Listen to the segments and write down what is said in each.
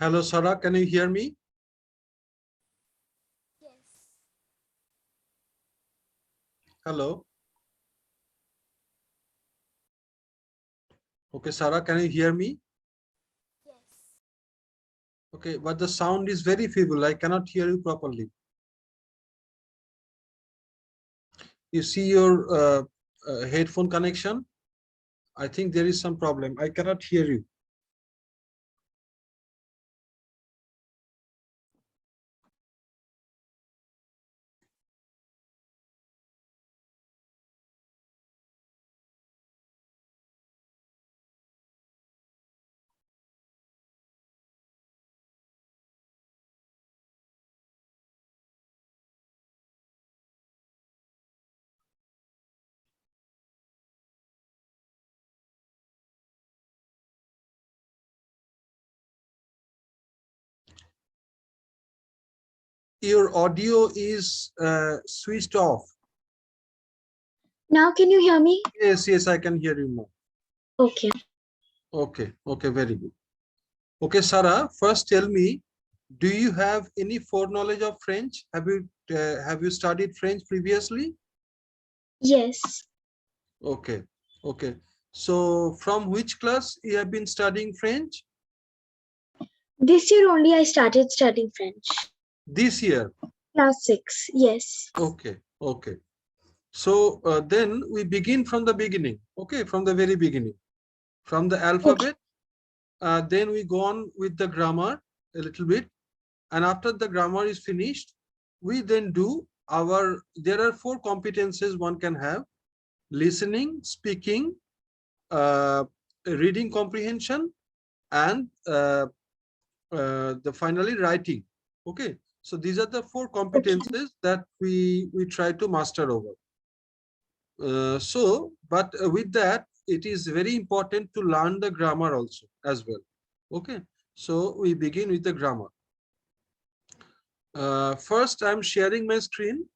Hello, Sarah, can you hear me? Yes. Hello. Okay, Sarah, can you hear me? Yes. Okay, but the sound is very feeble. I cannot hear you properly. You see your headphone connection? I think there is some problem. I cannot hear you. Your audio is switched off. Now can you hear me? Yes, yes, I can hear you now. Okay. Okay, okay, very good. Okay, Sarah, first tell me, do you have any foreknowledge of French? Have you studied French previously? Yes. Okay, okay. So from which class you have been studying French? This year only I started studying French. This year. Class 6. Yes. Okay, okay. So then we begin from the beginning. Okay, from the very beginning. From the Okay. alphabet, then we go on with the grammar a little bit. And after the grammar is finished, we then do there are 4 competences one can have: listening, speaking, uh, reading comprehension, and the finally writing. Okay, so these are the 4 Okay. competences that we try to master over. But with that, it is very important to learn the grammar also as well. Okay, so we begin with the grammar. First, I'm sharing my screen.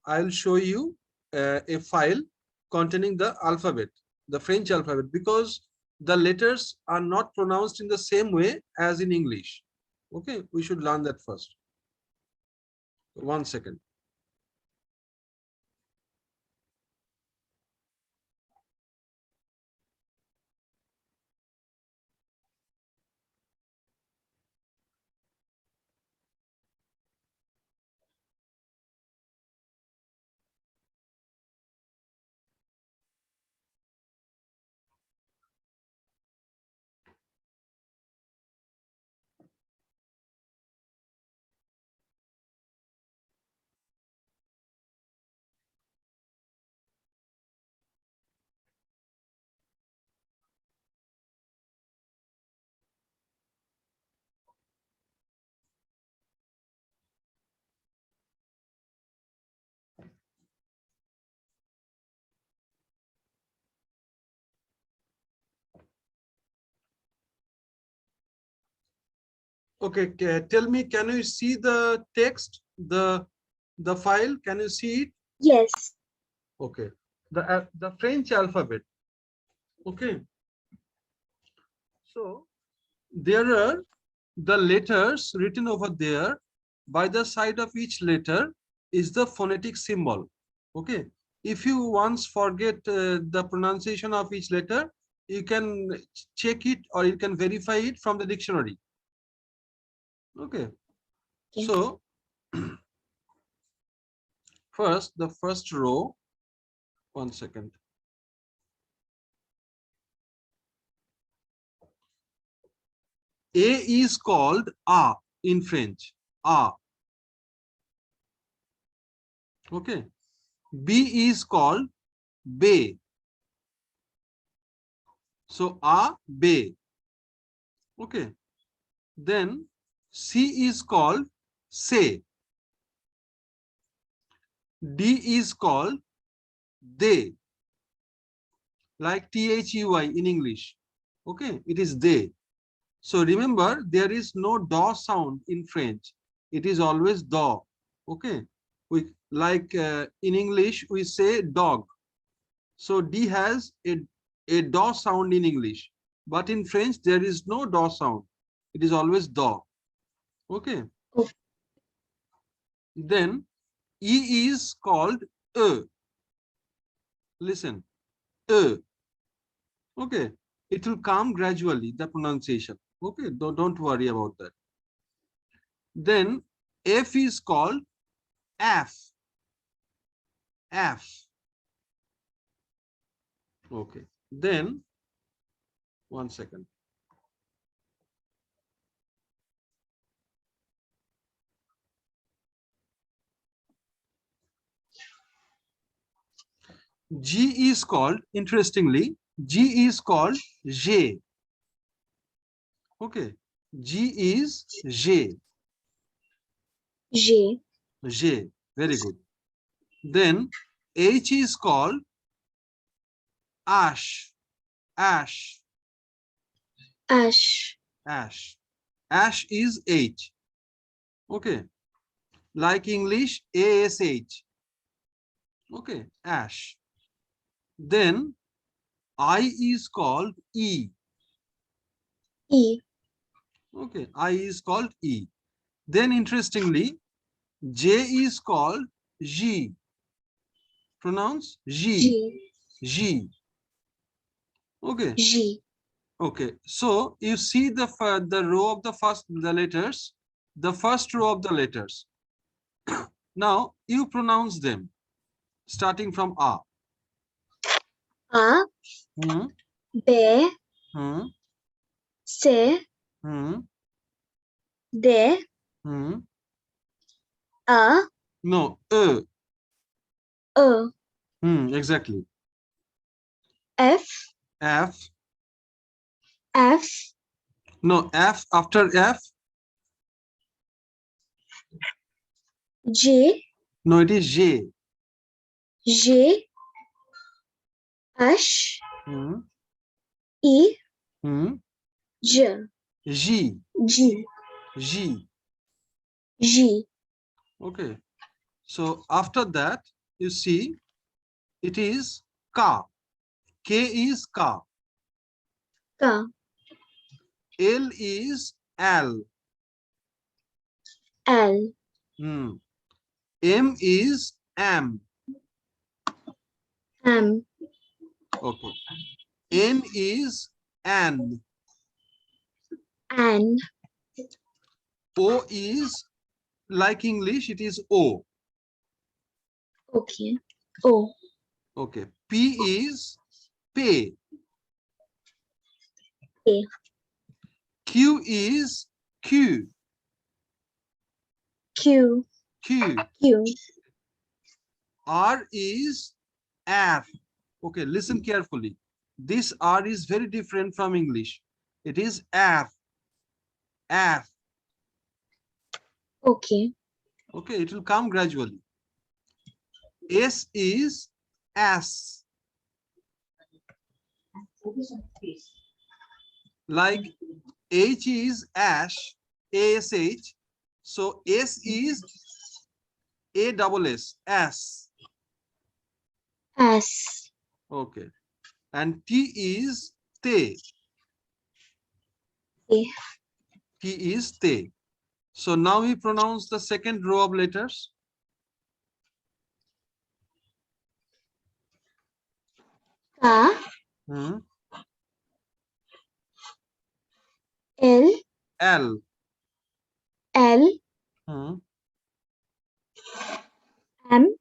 I'll show you a file containing the alphabet, the French alphabet, because the letters are not pronounced in the same way as in English. Okay, we should learn that first. 1 second. Okay, tell me, can you see the text, the file? Can you see it? Yes. Okay, the French alphabet. Okay, so there are the letters written over there. By the side of each letter is the phonetic symbol. Okay, if you once forget the pronunciation of each letter, you can check it or you can verify it from the dictionary. Okay, Okay. so first, the first row. 1 second. A is called A in French. A. Okay. B is called B. So A, B. Okay. Then C is called Se. D is called they, like THEY in English. Okay, it is they. So remember, there is no DO sound in French. It is always DO. Okay, we like in English we say dog. So D has a DO sound in English, but in French there is no DO sound. It is always DO. Okay. Okay. Then E is called E. Listen, E. Okay. It will come gradually, the pronunciation. Okay. Don't worry about that. Then F is called F. F. Okay. Then, one second. G is called, interestingly, G is called J. Okay. G is J. J. J. Very good. Then H is called Ash. Ash. Ash. Ash. Ash is H. Okay. Like English, ASH. Okay. Ash. Then I is called E. E. Okay. I is called E. Then interestingly, J is called G. Pronounce G. G. G. Okay. G. Okay. So you see the row of the letters, the first row of the letters. Now you pronounce them starting from A. A. Hmm. B. Hmm. C. Hmm. D. Hmm. A. No. E. Exactly. F. F. F. No. F after F. J. No, it is J. J. H. Hmm. E. Hmm. J. G. G. G. G. Okay. So after that, you see it is K. K is K. K. L is L. L. Hmm. M is M. M. Okay. N is N. N. O is like English, it is O. Okay. O. Okay. P is pay. A. Q is Q. Q. Q. Q. R is R. Okay, listen carefully. This R is very different from English. It is R. R. Okay. Okay, it will come gradually. S is S. Like H is ash, ASH. So S is A double S, S. S. Okay. And T is te. A. T is te. So now we pronounce the second row of letters. K. Hmm. L. L. L. Hmm. M.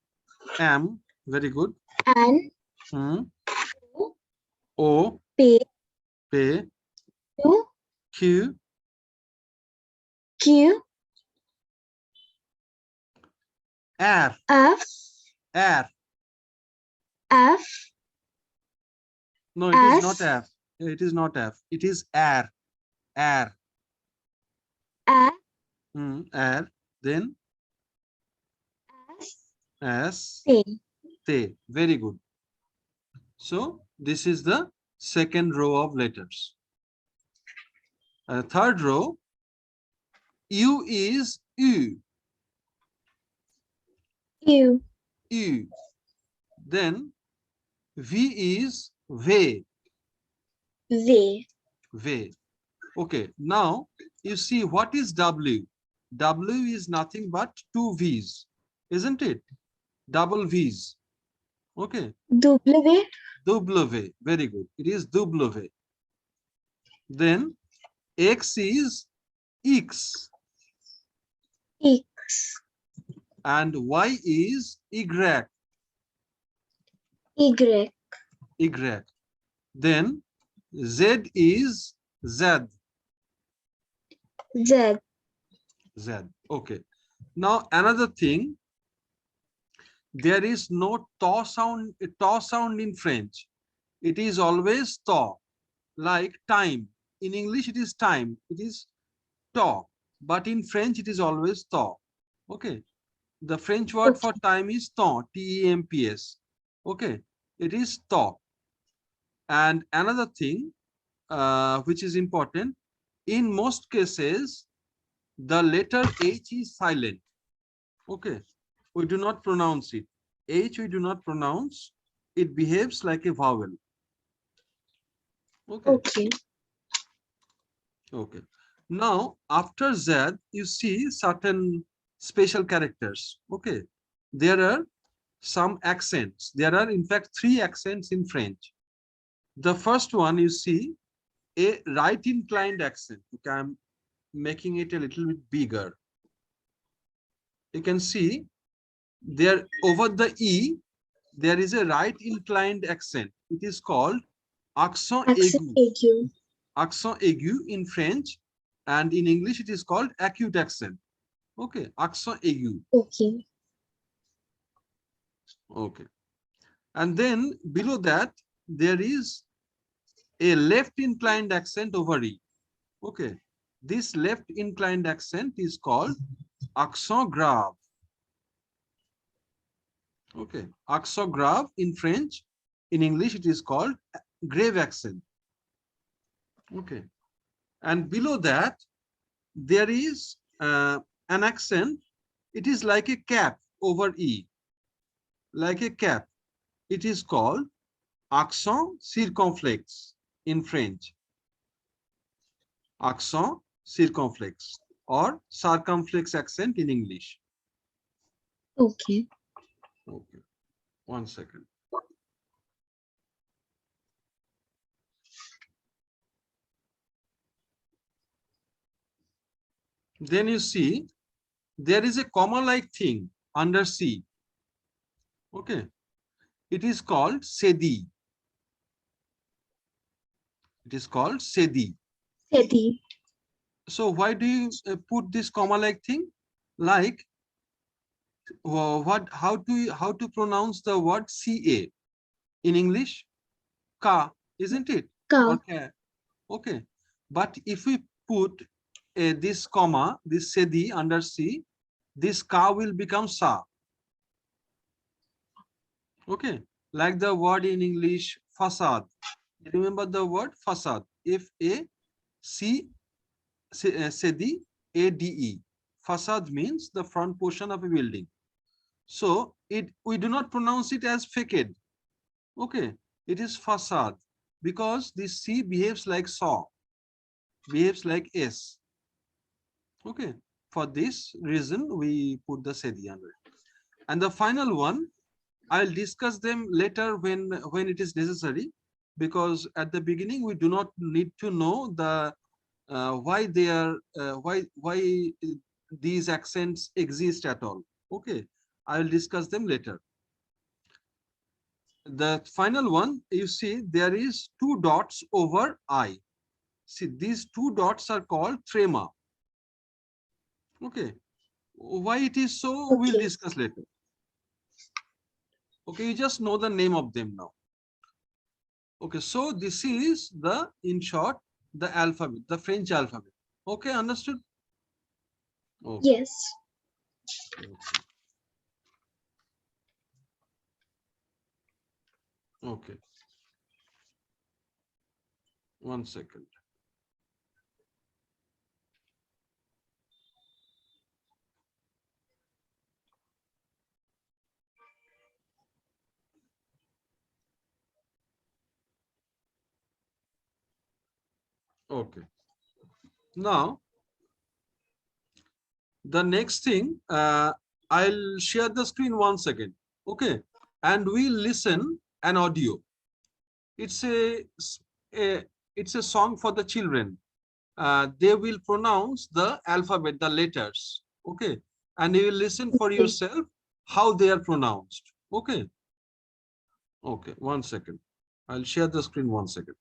M. Very good. N. Hmm. O. O. P. P. Q. Q. Q. R. F. R. F. No, it is not S. F. It is not F. It is R. R. A. R. Then S. S. T. Te. Very good. So this is the second row of letters. Third row, U is U. U. U. Then V is V. V. V. Okay. Now you see what is W. W is nothing but two V's, isn't it? Double V's. Okay. W. W. Very good. It is W. Then X is X X. and Y is Y. Y. Y. Then Z is Z. Z. Z. Okay. Now another thing, there is no to sound in French. It is always to, like time. In English, it is time. It is to, but in French, it is always to. Okay. The French word for Okay. time is temps, T-E-M-P-S. Okay. It is to. And another thing, which is important, in most cases, the letter H is silent. Okay. We do not pronounce it. H we do not pronounce. It behaves like a vowel. Okay. Okay. Okay. Now, after Z, you see certain special characters. Okay. There are some accents. There are, in fact, three accents in French. The first one, you see a right inclined accent. Okay, I'm making it a little bit bigger. You can see there over the E, there is a right inclined accent. It is called accent Accent aigu. aigu. Accent aigu in French, and in English it is called acute accent. Okay, accent aigu. Okay. Okay, and then below that there is a left inclined accent over E. Okay, this left inclined accent is called accent grave. Okay, accent grave in French. In English it is called grave accent. Okay, and below that there is an accent. It is like a cap over E, like a cap. It is called accent circonflexe in French. Accent circonflexe or circumflex accent in English. Okay. Okay, one second. Then you see there is a comma-like thing under C. Okay, it is called SEDI. It is called SEDI. Seti. So why do you put this comma-like thing? Like what? How to pronounce the word CA in English? Ka, isn't it? Ka. Or ka? Okay, but if we put this comma, this SEDI under C, this ka will become sa. Okay, like the word in English facade. Remember the word facade. F A C SEDI ADE. Facade means the front portion of a building. So it we do not pronounce it as facade. Okay, it is facade because this C behaves like saw, behaves like S. Okay, for this reason we put the SEDI under it. And the final one, I'll discuss them later when it is necessary, because at the beginning we do not need to know the why they are why these accents exist at all. Okay, I will discuss them later. The final one, you see there is two dots over I. See, these two dots are called trema. Okay, why it is so we'll Okay. discuss later. Okay, you just know the name of them now. Okay, so this is the, in short, the alphabet, the French alphabet. Okay, understood? Okay. Yes. Okay. Okay. One second. Okay. Now, The next thing, I'll share the screen once again. Okay, and we listen an audio. It's a song for the children. They will pronounce the alphabet, the letters. Okay, and you will listen for Okay. yourself how they are pronounced. Okay. Okay, 1 second. I'll share the screen 1 second.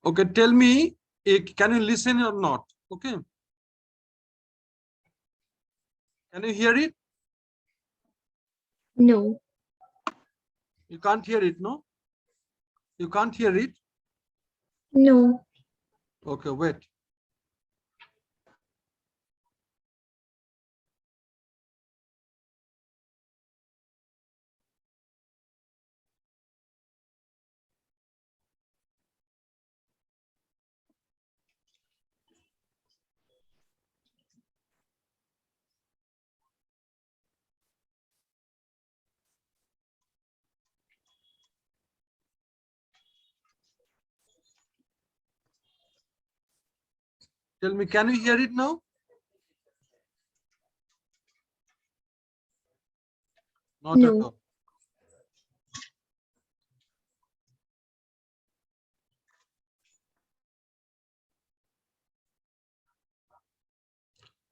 Okay, tell me, can you listen or not? Okay, can you hear it? No. You can't hear it, no? You can't hear it? No. Okay, wait. Tell me, can you hear it now? Not at No. all.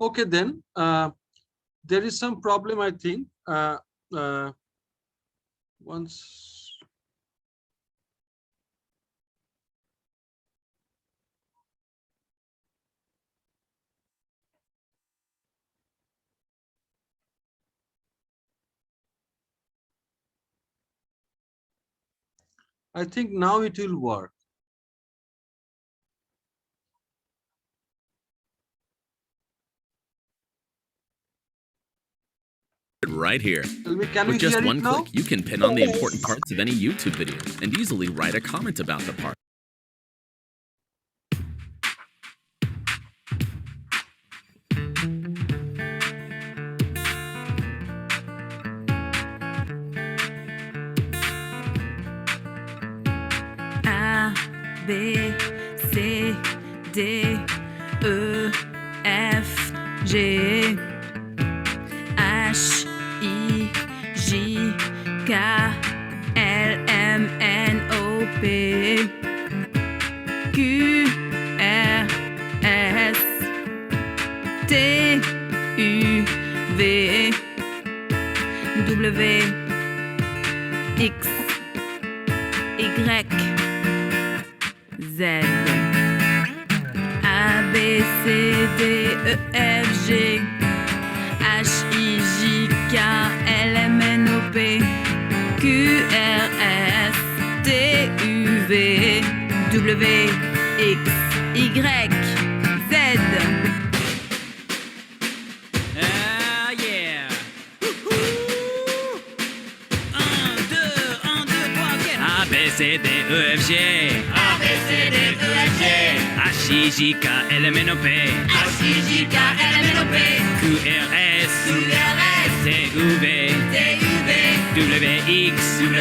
Okay, then there is some problem, I think. Uh, once I think now it will work. Right here. Tell me, can With you just hear it one now? click, you can pin on the Yes. important parts of any YouTube video and easily write a comment about the part. A, B, C, D, E, F, G, H, I, J, K, L, M, N, O, P, Q, R, S, T, U, V, W, X, Y, Z. A, B, C, D, E, F, G, H, I, J, K, L, M, N, O, P, Q, R, S, T, U, V, W, X, Y, Z. Ah, yeah! A, B, C, D, E, F, G. A, B, C, D, E, F, G. H, I, J, K, L, M, N, O, P. H, I, J, K, L, M, N, O, P. Q, R, S. Q, R, S. T, U, V. T, U, V. W, X. W,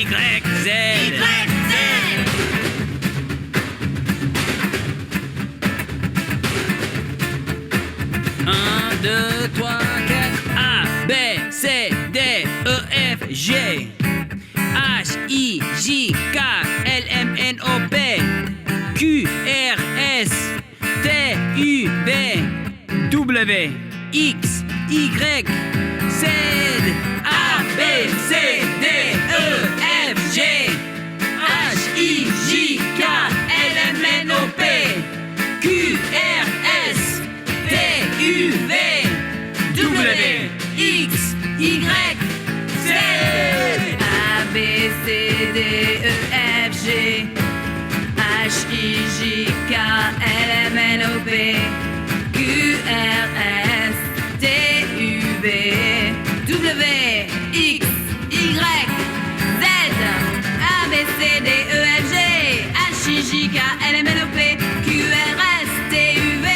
X. Y, Z. Y, Z. 1, 2, 3, 4. A, B, C, D, E, F, G. H, I, J, K, L, M, N, O, P, Q, R, S, T, U, V, W, X, Y, Z. A, B, C, D, E, F, G. H, I, J, K, L, M, N, O, P, Q, R, S, T, U, V, W, X, Y, Z. A, B, D, E, F, G, H, I, J, K, L, M, N, O, P, Q, R, S, T, U, V, W, X, Y, Z, A, B, C, D, E, F, G, H, I, J, K, L, M, N, O, P, Q, R, S, T, U, V,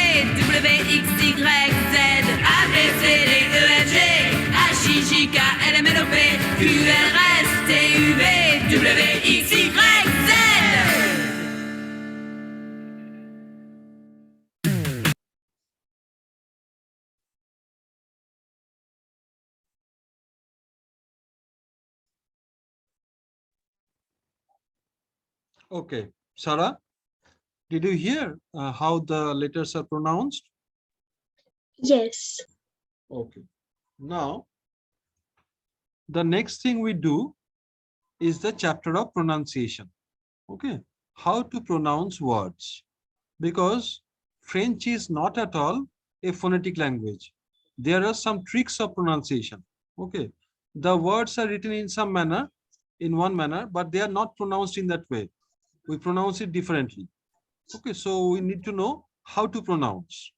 W, X, Y, Z, A, B, C, D, E, F, G, H, I, J, K, L, M, N, O, P, Q, R, S, T, U, V, W, X, Y, Z. Okay, Sarah, did you hear how the letters are pronounced? Yes. Okay. Now, the next thing we do is the chapter of pronunciation. Okay. How to pronounce words. Because French is not at all a phonetic language. There are some tricks of pronunciation. Okay. The words are written in some manner, in one manner, but they are not pronounced in that way. We pronounce it differently. Okay. So we need to know how to pronounce.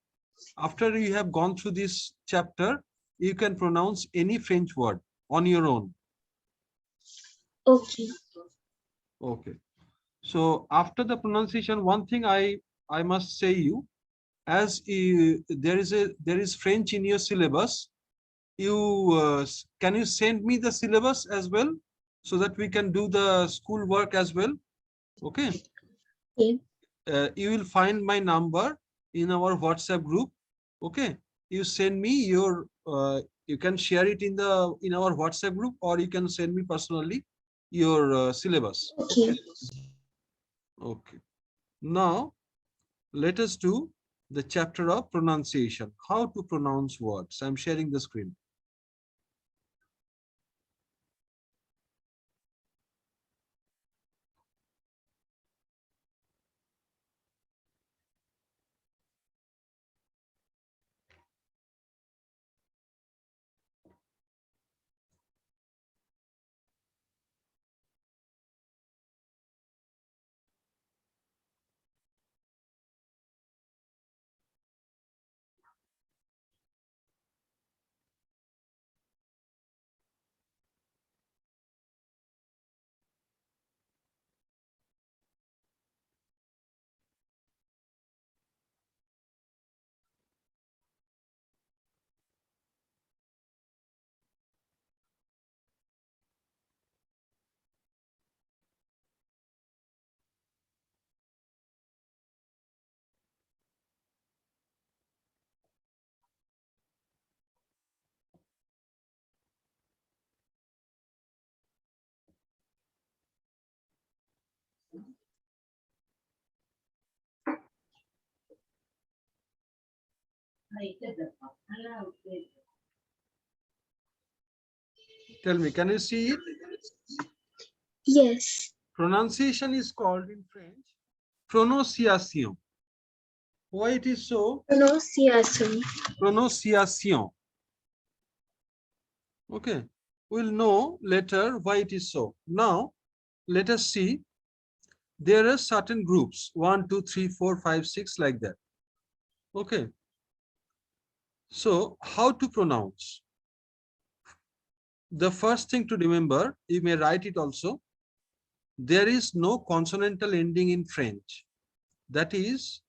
After you have gone through this chapter, you can pronounce any French word on your own. Okay. Okay. So after the pronunciation, one thing I must say you, as there is French in your syllabus, you can you send me the syllabus as well so that we can do the school work as well. Okay. Okay. You will find my number in our WhatsApp group. Okay. You send me your you can share it in our WhatsApp group, or you can send me personally your syllabus. Okay. Okay. Now let us do the chapter of pronunciation. How to pronounce words. I'm sharing the screen. Tell me, can you see it? Yes. Pronunciation is called in French prononciation. Why it is so? Pronunciation. Prononciation. Okay. We'll know later why it is so. Now, let us see. There are certain groups 1, 2, 3, 4, 5, 6 like that. Okay. So, how to pronounce? The first thing to remember, you may write it also. There is no consonantal ending in French. That is,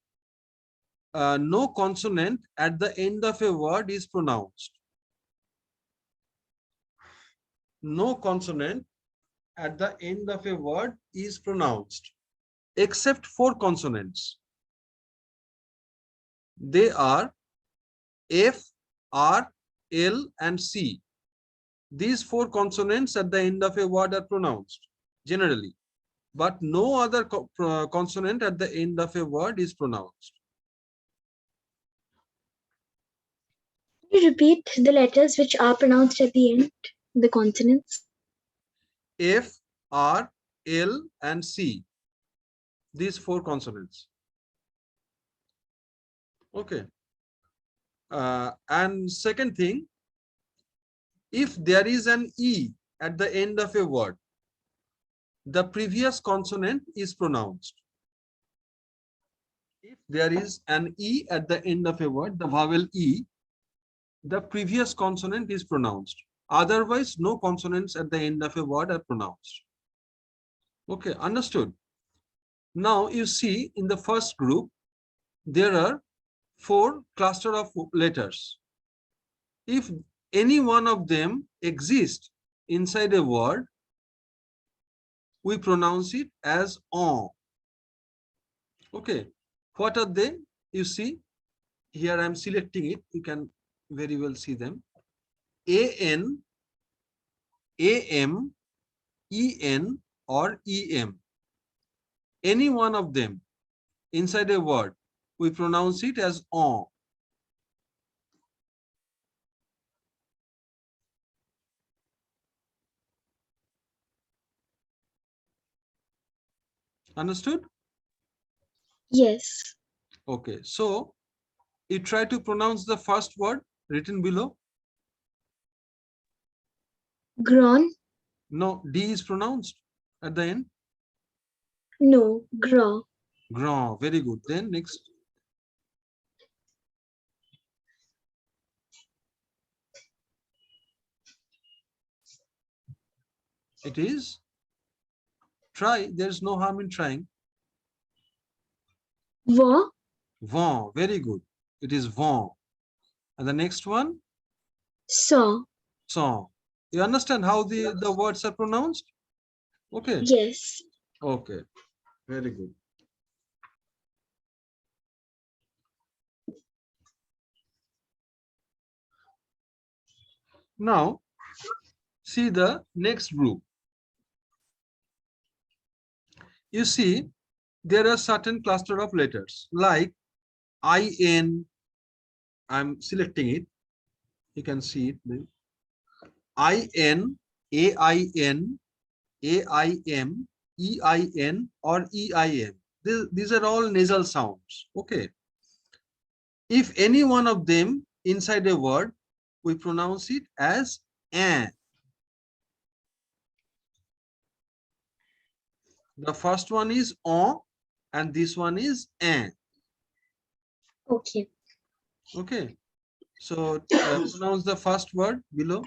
no consonant at the end of a word is pronounced. No consonant at the end of a word is pronounced, except 4 consonants. They are F, R, L, and C. These 4 consonants at the end of a word are pronounced generally, but no other consonant at the end of a word is pronounced. Can you repeat the letters which are pronounced at the end, the consonants? F, R, L, and C. These 4 consonants. Okay. And second thing, if there is an E at the end of a word, the previous consonant is pronounced. If there is an E at the end of a word, the vowel E, the previous consonant is pronounced. Otherwise, no consonants at the end of a word are pronounced. Okay, understood. Now you see in the first group, there are 4 cluster of letters. If any one of them exists inside a word, we pronounce it as on. Okay, what are they? You see, here I am selecting it. You can very well see them. AN, AM, EN, or EM. Any one of them inside a word, we pronounce it as on. Understood? Yes. Okay, so you try to pronounce the first word written below. Gron. No, D is pronounced at the end. No. Gra. Grand, very good. Then next. It is. Try, there's no harm in trying. Va. Vent, very good. It is vent. And the next one, Sa. song. You understand how the words are pronounced? Okay. Yes. Okay. Very good. Now, see the next group. You see, there are certain cluster of letters like IN. I'm selecting it. You can see it. IN, AIN, AIM, EIN, or EIM. These are all nasal sounds. Okay. If any one of them inside a word, we pronounce it as an. The first one is on, and this one is an. Okay. Okay. So pronounce the first word below.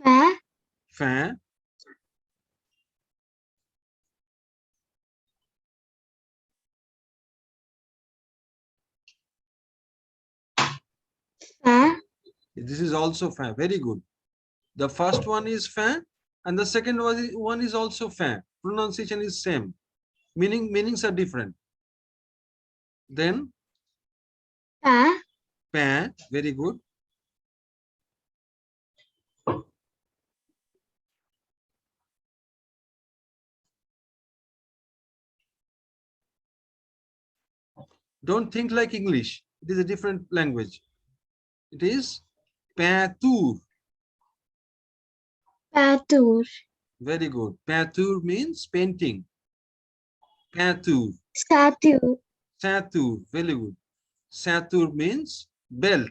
Fa. Fan. Fa. This is also fan. Very good. The first one is fan, and the second one is also fan. Pronunciation is same. Meanings are different. Then Pa. pan. Very good. Don't think like English. It is a different language. It is peinture. Patur. Very good. Peinture means painting. Peinture. Satu. Ceinture. Very good. Ceinture means belt.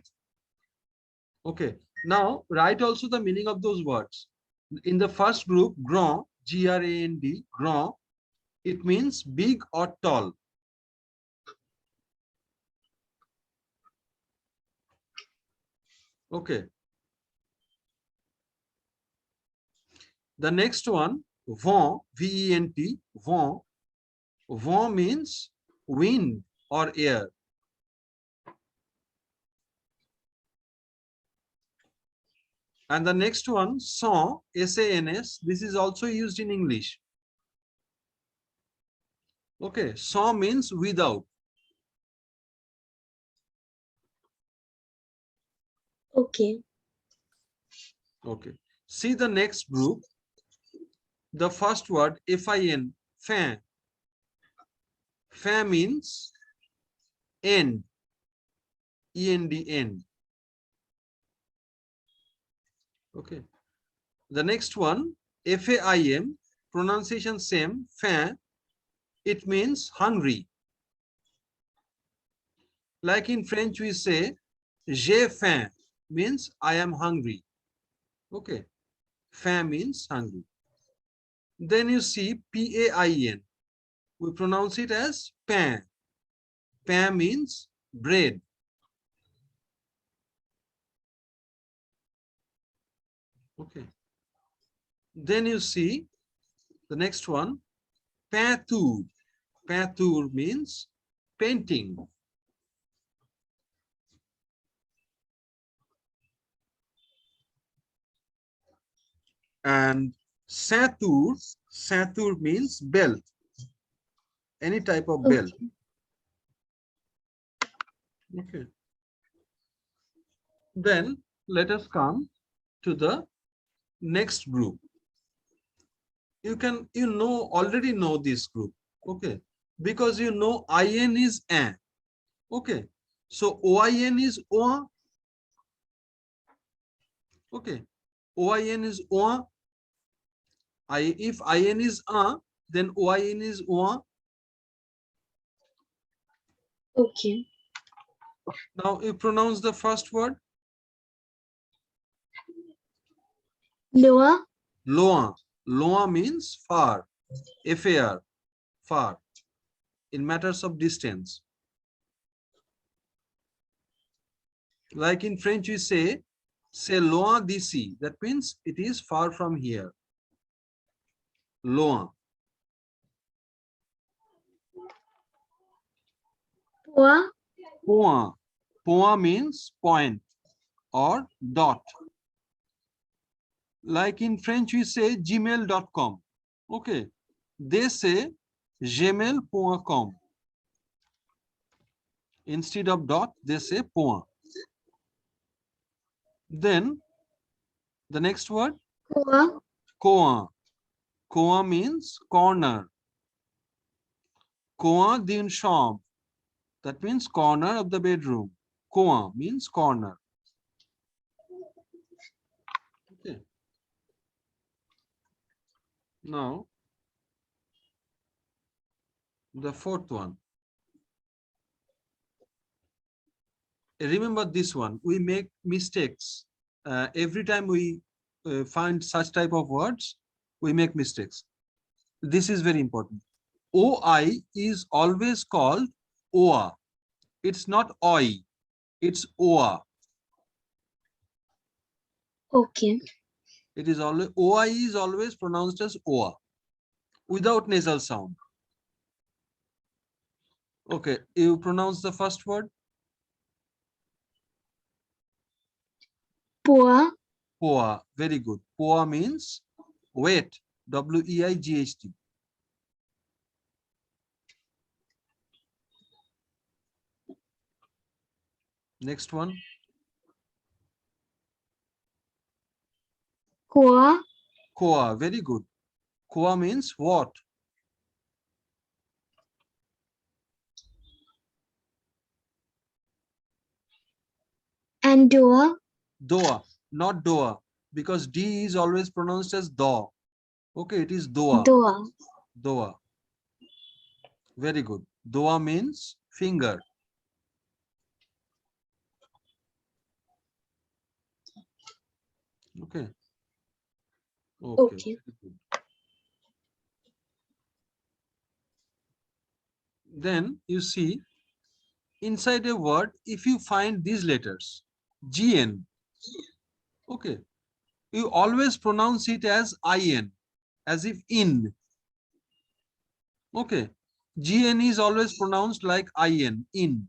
Okay. Now write also the meaning of those words. In the first group, grand, G-R-A-N-D, grand, it means big or tall. Okay. The next one, vent, V-E-N-T, vent. Vent means wind or air. And the next one, sans, S-A-N-S, this is also used in English. Okay, sans means without. Okay. Okay. See the next group. The first word, F-I-N, fin. Fin means end. E-N-D, end. Okay. The next one, F-A-I-M, pronunciation same, fin. It means hungry. Like in French, we say, j'ai faim, means I am hungry. Okay. Faim means hungry. Then you see pain. We pronounce it as pain. Pain means bread. Okay. Then you see the next one, peinture. Peinture means painting. And ceinture, ceinture means belt, any type of belt. Okay. Okay. Then let us come to the next group. Already know this group. Okay. Because you know in is an. Okay. So oin is o. Okay. Oin is o. If in is a, then oin is o. Okay. Now you pronounce the first word. Loa. Loin. Loin means far. Far. Far. In matters of distance. Like in French, we say, c'est loin d'ici. That means it is far from here. Loin. Poa. Point. Point means point or dot. Like in French, we say gmail.com. Okay. They say gmail.com. Instead of dot, they say point. Then the next word, Coa. coin. Coin means corner. Coin d'une chambre. That means corner of the bedroom. Coin means corner. Okay. Now, the fourth one. Remember this one. We make mistakes. Every time we find such type of words, we make mistakes. This is very important. OI is always called OA. It's not OI. It's OA. Okay. It is always OI is always pronounced as OA without nasal sound. Okay, you pronounce the first word. Poa. Poa. Very good. Poa means weight. WEIGHT. Next one. Coa. Koa. Very good. Koa means what? And Doa. Doa. Not doa. Because D is always pronounced as do. Okay, it is doa. Doa. Doa. Very good. Doa means finger. Okay. Okay. Okay. Then you see inside a word, if you find these letters, GN, okay, you always pronounce it as IN, as if in. Okay. GN is always pronounced like IN, in.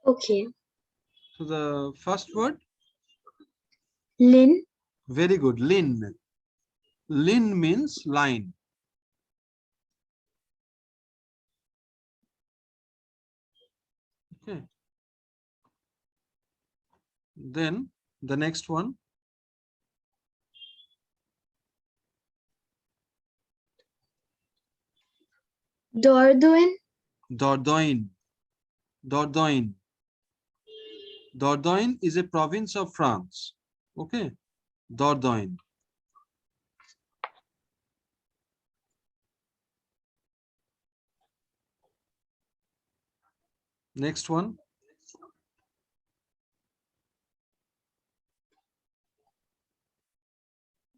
Okay. So the first word, Lin. very good, Lin. Lin means line. Okay. Then the next one, Dordogne. Dordogne. Dordogne. Dordogne is a province of France. Okay. Dordogne. Next one.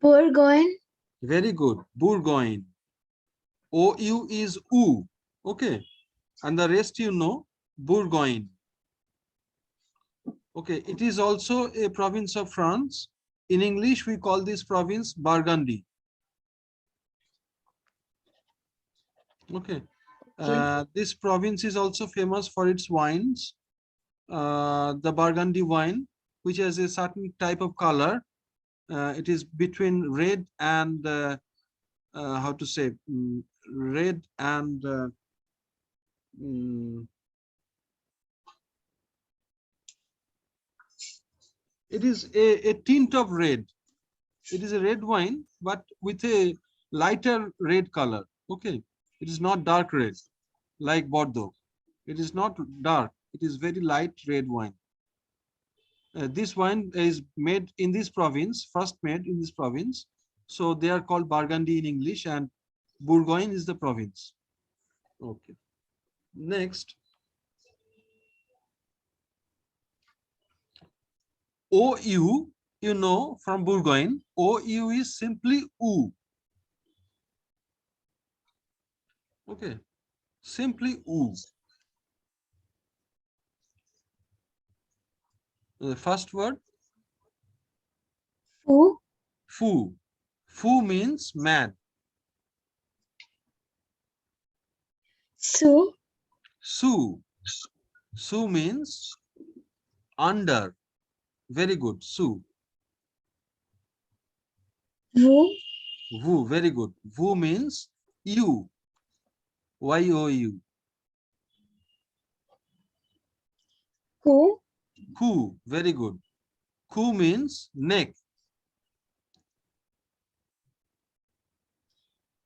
Bourgogne. Very good. Bourgogne. OU is U. Okay. And the rest you know. Bourgogne. Okay. It is also a province of France. In English, we call this province Burgundy. Okay. This province is also famous for its wines. The Burgundy wine, which has a certain type of color. It is between red and how to say red and mm, it is a tint of red. It is a red wine, but with a lighter red color. Okay, it is not dark red like Bordeaux. It is not dark. It is very light red wine. This wine is made in this province, first made in this province. So they are called Burgundy in English, and Bourgogne is the province. Okay. Next, OU, you know from Bourgogne, OU is simply U. Okay, simply U. The first word, Fou. Fou. Fou means mad. Sous. Sous. Sous means under. Very good. Sous. Vous. Vous. Very good. Vous means you. YOU. Cou. Cou. Very good. Cou means neck.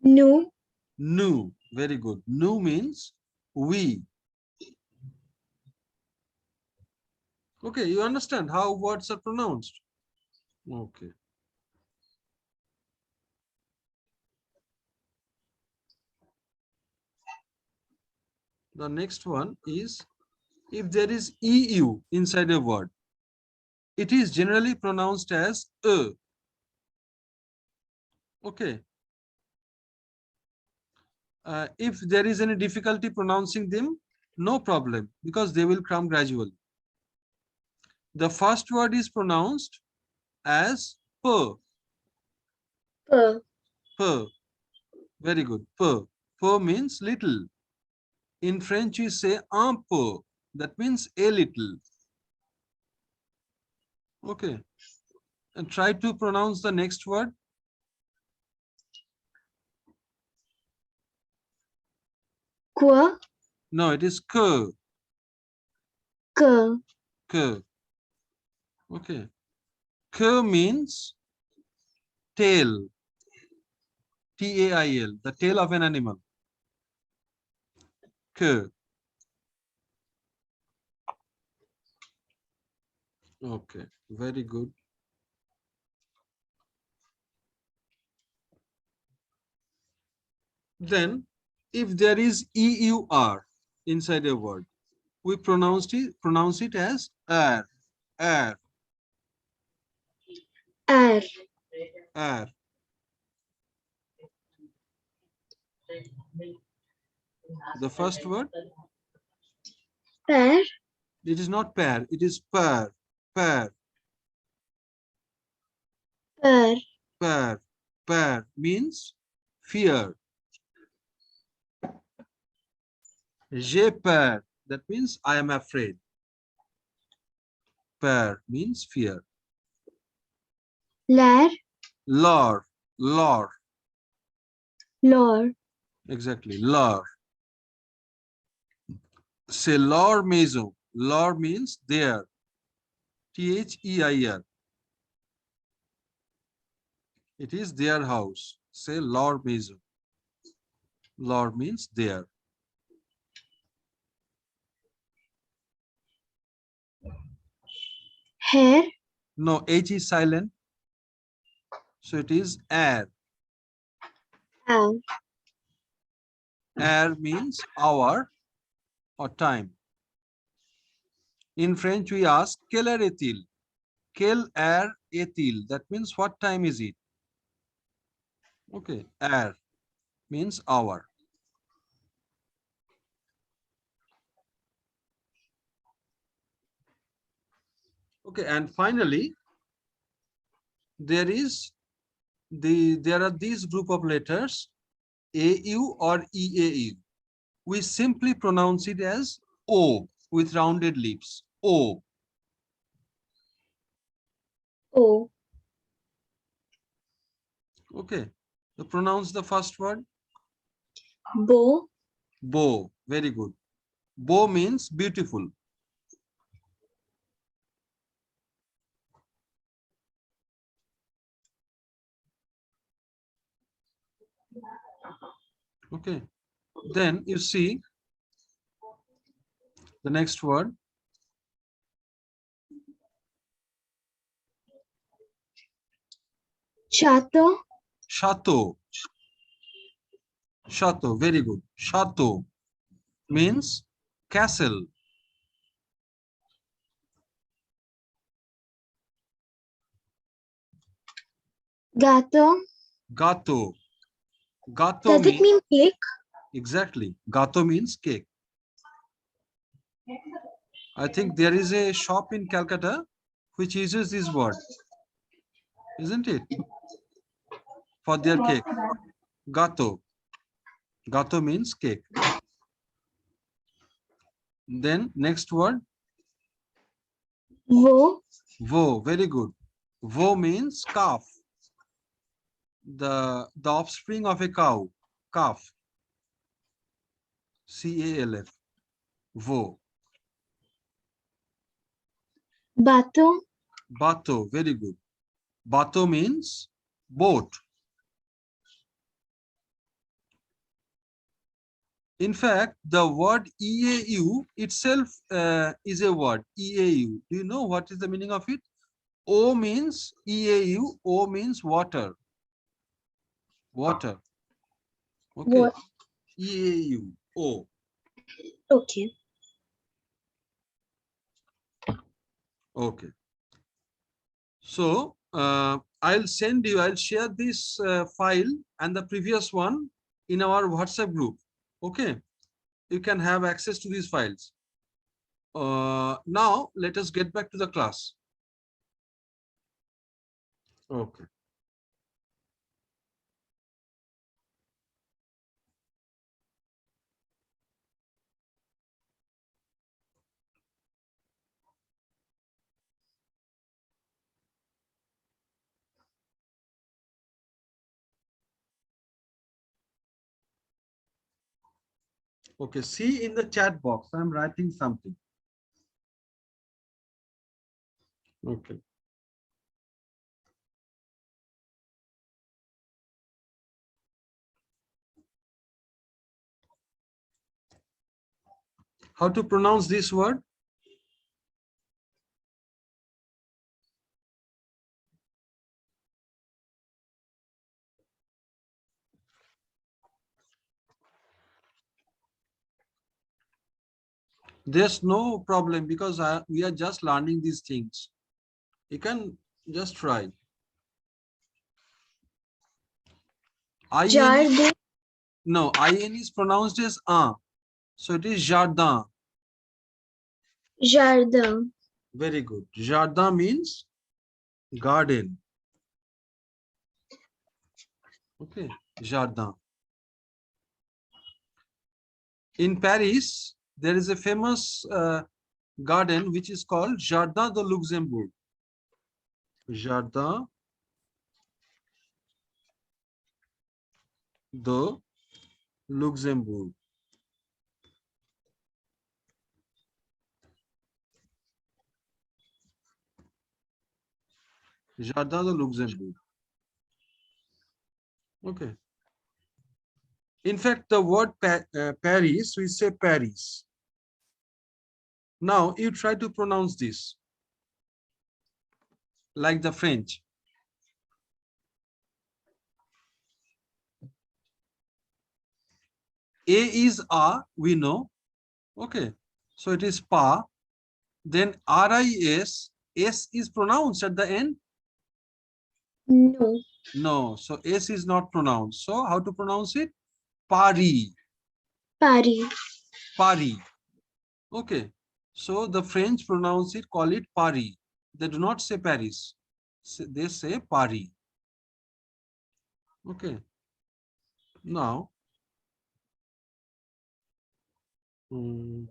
Nous. Nous. Very good. Nous means we. Okay, you understand how words are pronounced? Okay. The next one is, if there is EU inside a word, it is generally pronounced as E. Okay. If there is any difficulty pronouncing them, no problem, because they will come gradually. The first word is pronounced as P. Peu. P. Very good. P. P means little. In French, we say un peu. That means a little. Okay. And try to pronounce the next word. Quoi. No, it is que. Que. Que. Okay. Que means tail. Tail. The tail of an animal. Que. Okay. Very good. Then, if there is EUR inside a word, we pronounce it as air, air, Air. air. The first word, Père. it is not pair, it is pair, pair, Peur. pair, pair means fear. J'ai peur, that means I am afraid. Peur means fear. L'air. Lor, lor, L'or. exactly, lor. C'est leur maison. Leur means there. Their. It is their house. Say leur maison. Leur means there. Hair. No, H is silent. So it is air. Hour. Air means hour or time. In French, we ask quelle heure est-il? Quelle heure est-il? That means what time is it? Okay, heure means hour. Okay, and finally, there are these group of letters AU or EAU. We simply pronounce it as O with rounded lips. O. O. Okay. So pronounce the first word. Bo. Bo. Very good. Bo means beautiful. Okay. Then you see the next word. Chateau. Chateau. Chateau. Very good. Chateau means castle. Gato. Gato. Gato Does it means mean cake? exactly. Gato means cake. I think there is a shop in Calcutta which uses this word, isn't it? For their cake. Gato. Gato means cake. Then next word. Vo. Vo. Very good. Vo means calf. The offspring of a cow. Calf. CALF. Vo. Bato. Bato. Very good. Bato means boat. In fact, the word EAU itself is a word. EAU. Do you know what is the meaning of it? O means EAU. O means water. Water. Okay. What? EAU. O. Okay. Okay. So I'll share this file and the previous one in our WhatsApp group. Okay. You can have access to these files. Now let us get back to the class. Okay. Okay. See in the chat box, I'm writing something. Okay. How to pronounce this word? There's no problem because we are just learning these things. You can just try. IN, Jardin. no, IN is pronounced as A. So it is jardin. Jardin. Very good. Jardin means garden. Okay, jardin. In Paris, there is a famous garden which is called Jardin de Luxembourg. Jardin de Luxembourg. Jardin de Luxembourg. Okay. In fact, the word Paris, we say Paris. Now you try to pronounce this like the French. A is A, we know. Okay. So it is pa. Then RIS, S is pronounced at the end? No. No, so S is not pronounced. So how to pronounce it? Paris. Pari. Paris. Okay. So the French pronounce it, call it Paris. They do not say Paris. They say Paris. Okay. Now, hmm,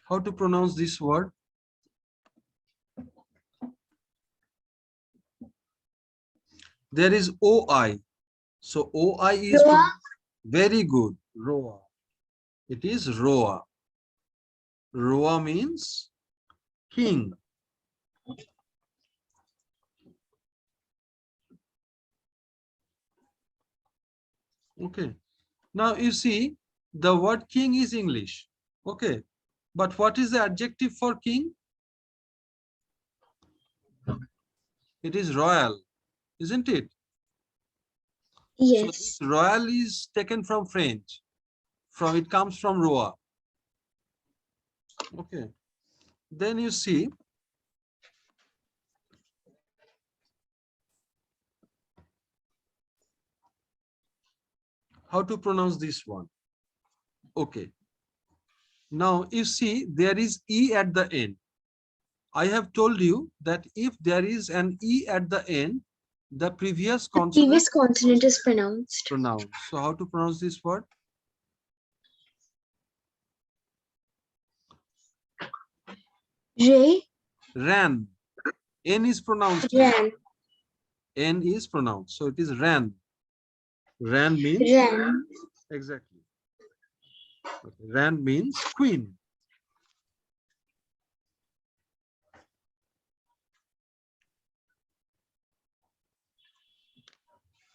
how to pronounce this word? There is OI. So OI is Roa. very good. Roa. It is Roa. Roa means king. Okay. Now you see the word king is English. Okay. But what is the adjective for king? It is royal, isn't it? So this Yes. royal is taken from French. It comes from Roa. Okay. Then you see how to pronounce this one. Okay. Now you see there is E at the end. I have told you that if there is an E at the end, the previous The consonant previous consonant is pronounced. pronounced. So how to pronounce this word? Ray. Ran. N is pronounced here. Ran. N is pronounced. So it is ran. Ran means Ran. exactly. Okay. Ran means queen.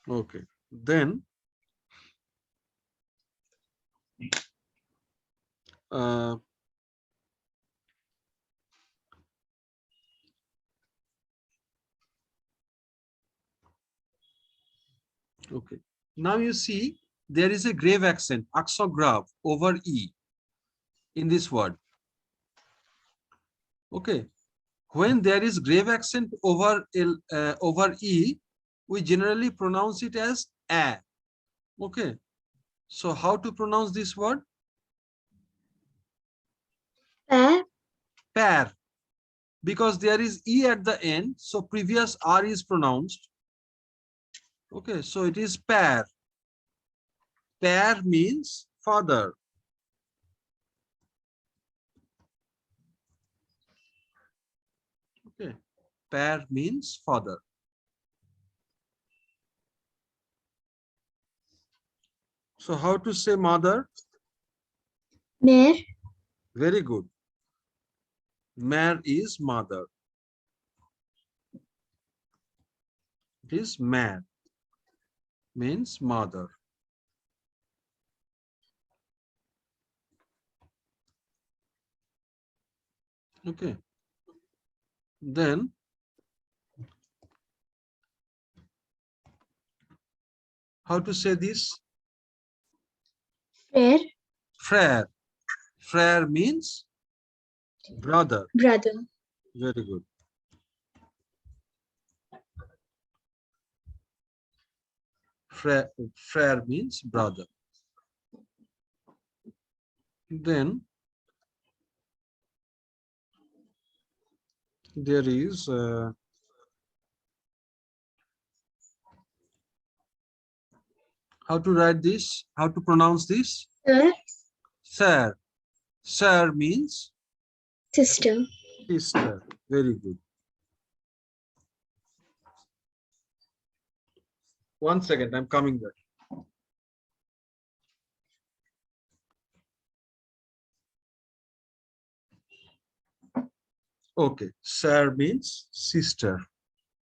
Okay. Then uh, okay. Now you see there is a grave accent, axograph over E in this word. Okay. When there is grave accent over over E, we generally pronounce it as A. Okay. So how to pronounce this word? Pa. Pair. Because there is E at the end, so previous R is pronounced. Okay, so it is pair. Pair means father. Okay, pair means father. So how to say mother? Mare. Very good. Mare is mother. It is mare means mother. Okay. Then how to say this? Frere. Frère. Frère means brother. Brother. Very good. Frère, frère means brother. Then there is how to write this? How to pronounce this? Sir. Sir. Sir means Sister. sister. Very good. One second, I'm coming back. Okay, sir means sister.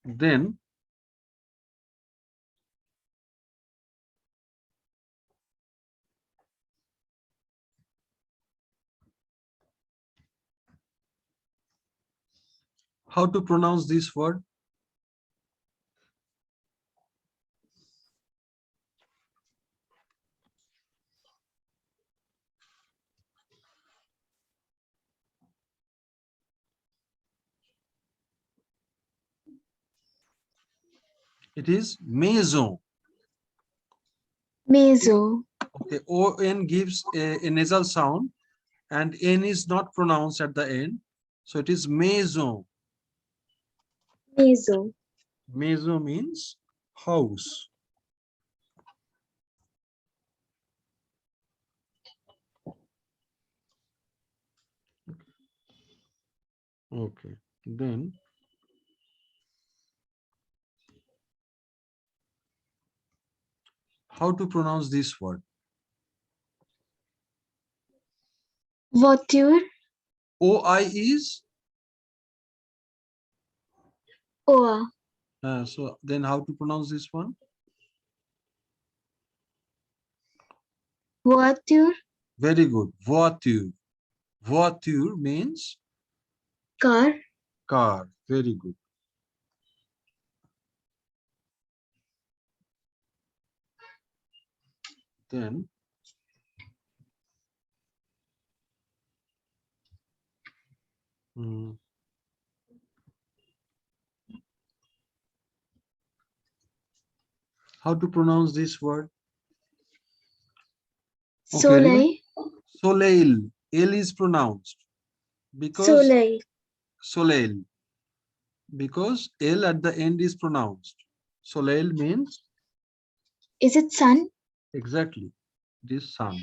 Then how to pronounce this word? It is maison. Maison. Okay, on gives a nasal sound and n is not pronounced at the end, so it is maison. Maison. Maison means house. Okay, then how to pronounce this word? Voiture. OI is Oa. so then how to pronounce this one? Voiture. Very good. Voiture. Voiture means Car. car. Very good. Then hmm, how to pronounce this word? Okay, Soleil. soleil. L is pronounced because Soleil. soleil, because L at the end is pronounced. Soleil means Is it sun? exactly this sun.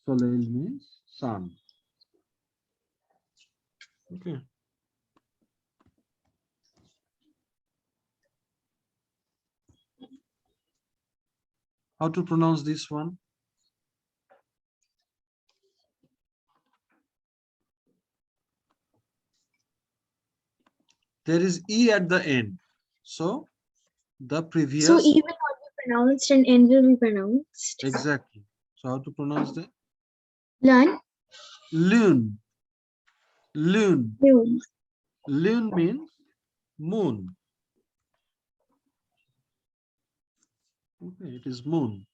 Soleil means sun. Okay. How to pronounce this one? There is E at the end. So the So previous E will not be pronounced and N will be pronounced. exactly. So how to pronounce that? Learn. Lune. Lune. Noon. Lune means moon. Okay, it is moon.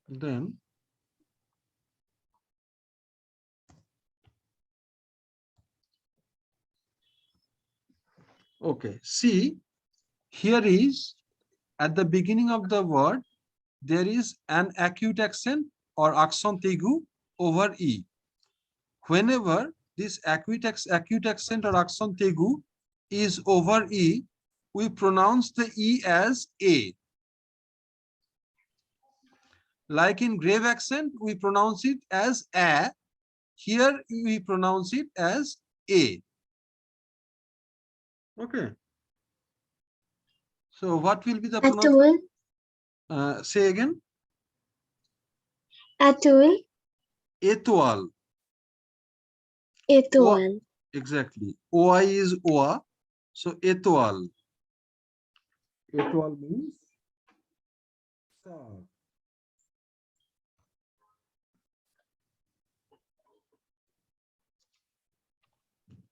Then okay, see here is at the beginning of the word there is an acute accent or accent aigu over E. Whenever this acute accent or accent aigu is over E, we pronounce the E as A. Like in grave accent, we pronounce it as A. Here we pronounce it as A. Okay. So what will be the pronunciation? Atoll. Say again. Atoll. Etoile. Atoll. Exactly. OI is OA. So etoile. Etoile means star.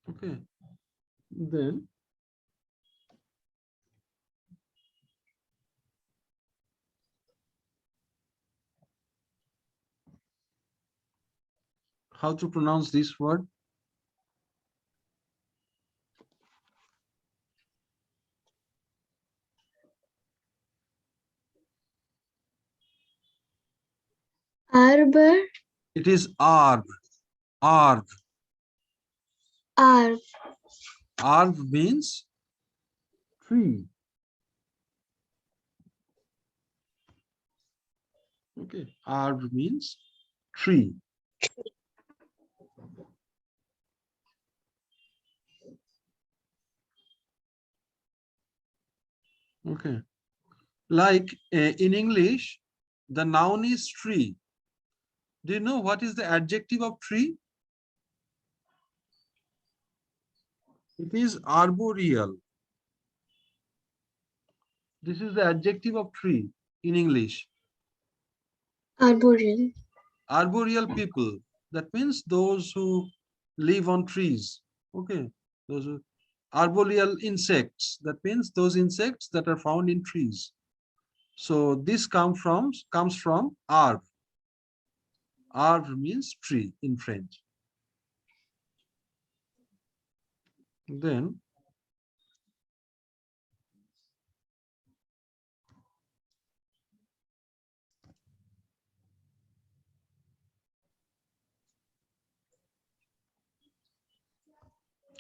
Okay. Then how to pronounce this word? Arbor. It is arb. Arb. Arb. Arb means tree. Okay. Arb means tree. Okay. Like in English, the noun is tree. Do you know what is the adjective of tree? It is arboreal. This is the adjective of tree in English. Arboreal. Arboreal people. That means those who live on trees. Okay. Those who, arboreal insects. That means those insects that are found in trees. So this comes from arbre. Arbre means tree in French. Then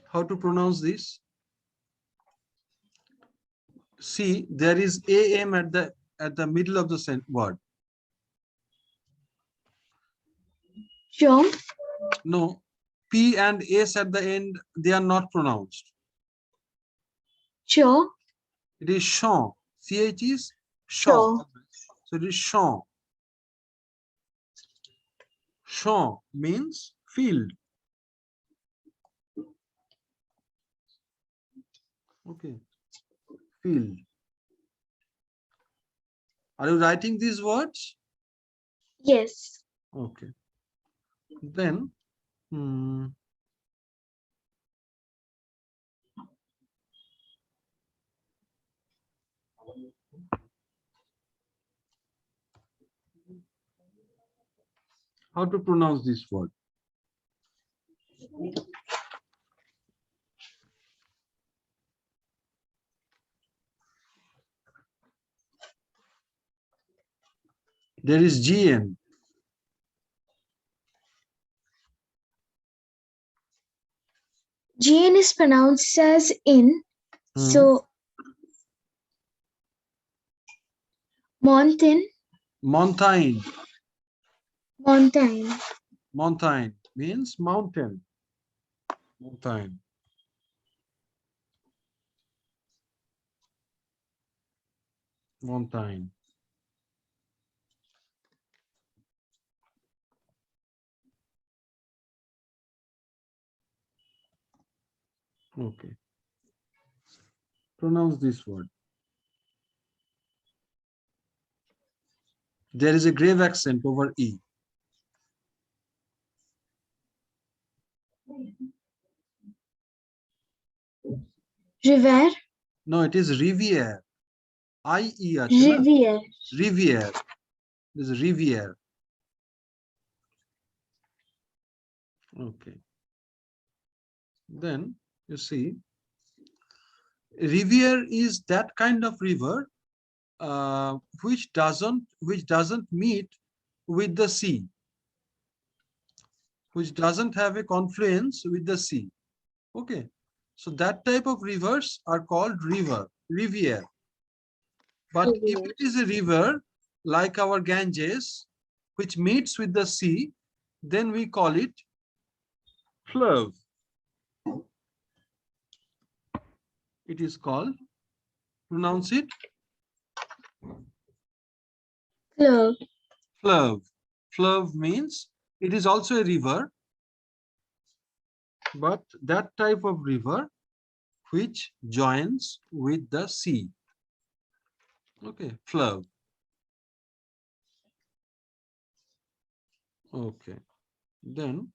how to pronounce this? See, there is am at the middle of the word. Sure. No, p and s at the end, they are not pronounced. Sure. It is Shaw. CH is Shaw. Sure. So it is Shaw. Shaw means field. Okay, field. Are you writing these words? Yes. Okay. Then, how to pronounce this word? There is GN. GN is pronounced as in. So mountain. Mountain. Mountain. Mountain means mountain. Mountain. Mountain. Okay. Pronounce this word. There is a grave accent over E. River. No, it is Riviere. IE ache na? Rivière. Riviere. This is Riviere. Okay. Then you see, Riviere is that kind of river which doesn't meet with the sea, which doesn't have a confluence with the sea. Okay, so that type of rivers are called riviere. But if it is a river like our Ganges, which meets with the sea, then we call it fleuve. It is called, pronounce it, Fleuve. fleuve. Fleuve means it is also a river, but that type of river which joins with the sea. Okay, fleuve. Okay, then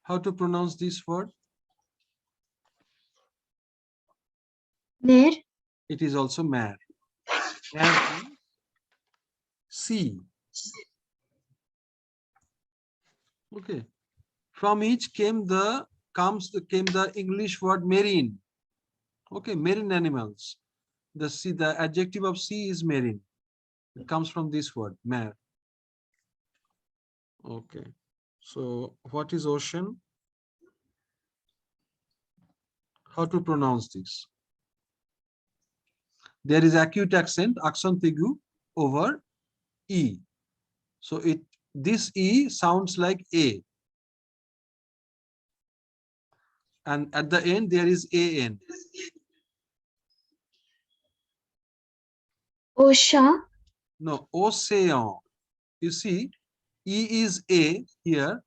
how to pronounce this word? Mer. It is also mare. Mare means sea. Okay, from each came the English word marine. Okay, marine animals. The sea, the adjective of sea is marine. It comes from this word, mare. Okay, so what is ocean? How to pronounce this? There is acute accent, accent aigu over E. So this E sounds like A. And at the end there is AN. Ocean. No, ocean. You see, E is A here.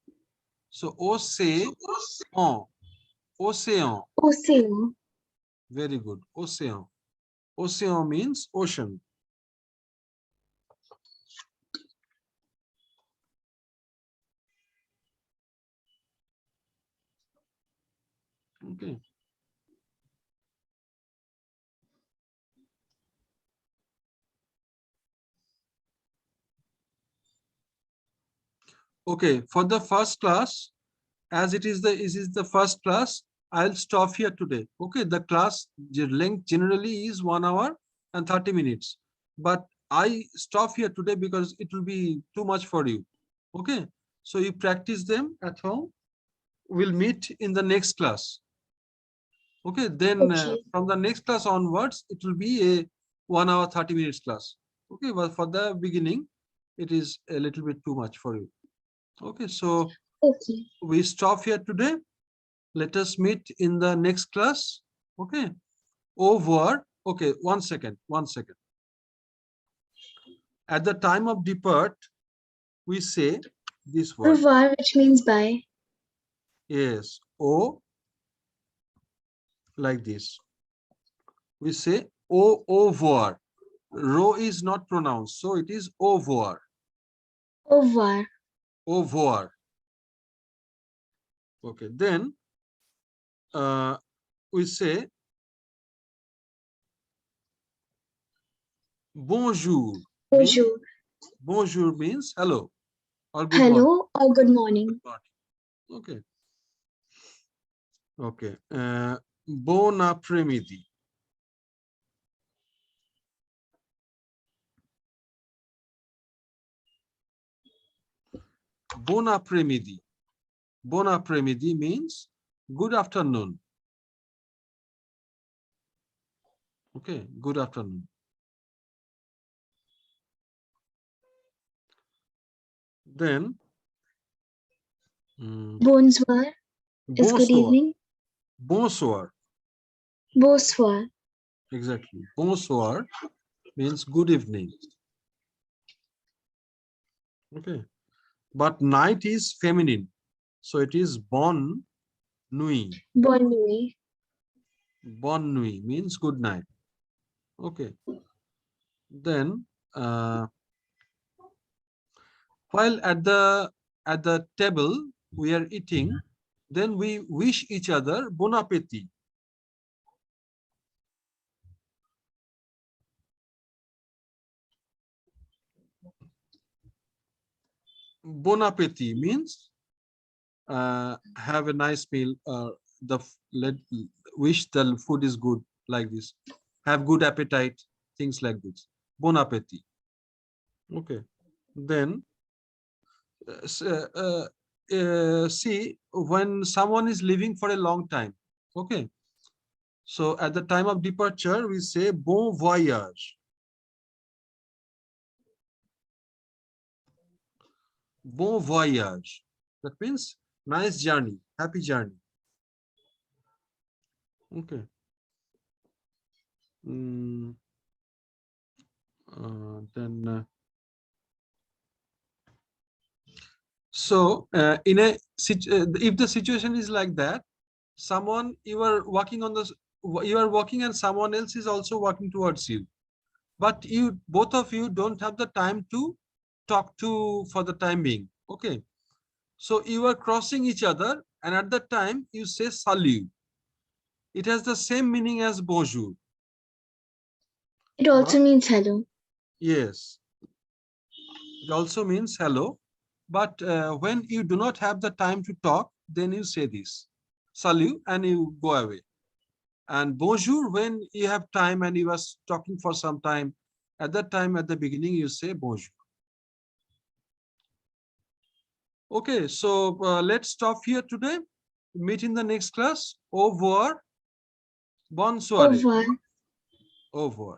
So ocean. Ocean. Océan. Very good. Ocean. Ocean means ocean. Okay. Okay, for the first class, as it is the first class, I'll stop here today. Okay, the class length generally is 1 hour and 30 minutes. But I stop here today because it will be too much for you. Okay, so you practice them at home. We'll meet in the next class. Okay, then Okay. from the next class onwards, it will be a 1 hour 30 minutes class. Okay, but for the beginning, it is a little bit too much for you. Okay, so Okay. we stop here today. Let us meet in the next class. Okay, over. Okay, 1 second, 1 second. At the time of depart, we say this Au word. revoir, which means bye. Yes, O, like this. We say au revoir. Ro is not pronounced, so it is au revoir. Au revoir. Au revoir. Okay, then we say bonjour. Means Bonjour. bonjour means hello or good morning. Hello or good Good morning. morning. Okay. Okay. Bon après-midi. Bon après-midi. Bon après-midi means good afternoon. Okay, good afternoon. Then Bonsoir is good bonsoir. evening. Bonsoir. Bonsoir. Exactly. Bonsoir means good evening. Okay. But night is feminine. So it is bonne nuit. Bonne nuit. Bonne nuit means good night. Okay. Then while at the table we are eating, then we wish each other bon appetit. Bon appetit means have a nice meal. Let wish the food is good, like this. Have good appetite, things like this. Bon appetit. Okay. Then see, when someone is living for a long time. Okay. So at the time of departure, we say bon voyage. Bon voyage. That means nice journey, happy journey. Okay. Mm, then so in a if the situation is like that, someone you are walking on the you are walking and someone else is also walking towards you, but you both of you don't have the time to talk to for the time being. Okay, so you are crossing each other, and at that time you say salut. It has the same meaning as bonjour, It also but means hello. yes, it also means hello. But when you do not have the time to talk, then you say this salut and you go away. And bonjour when you have time and you are talking for some time. At that time, at the beginning, you say bonjour. Okay, so let's stop here today. Meet in the next class. Au revoir. Bonne Au soirée. revoir. Au revoir.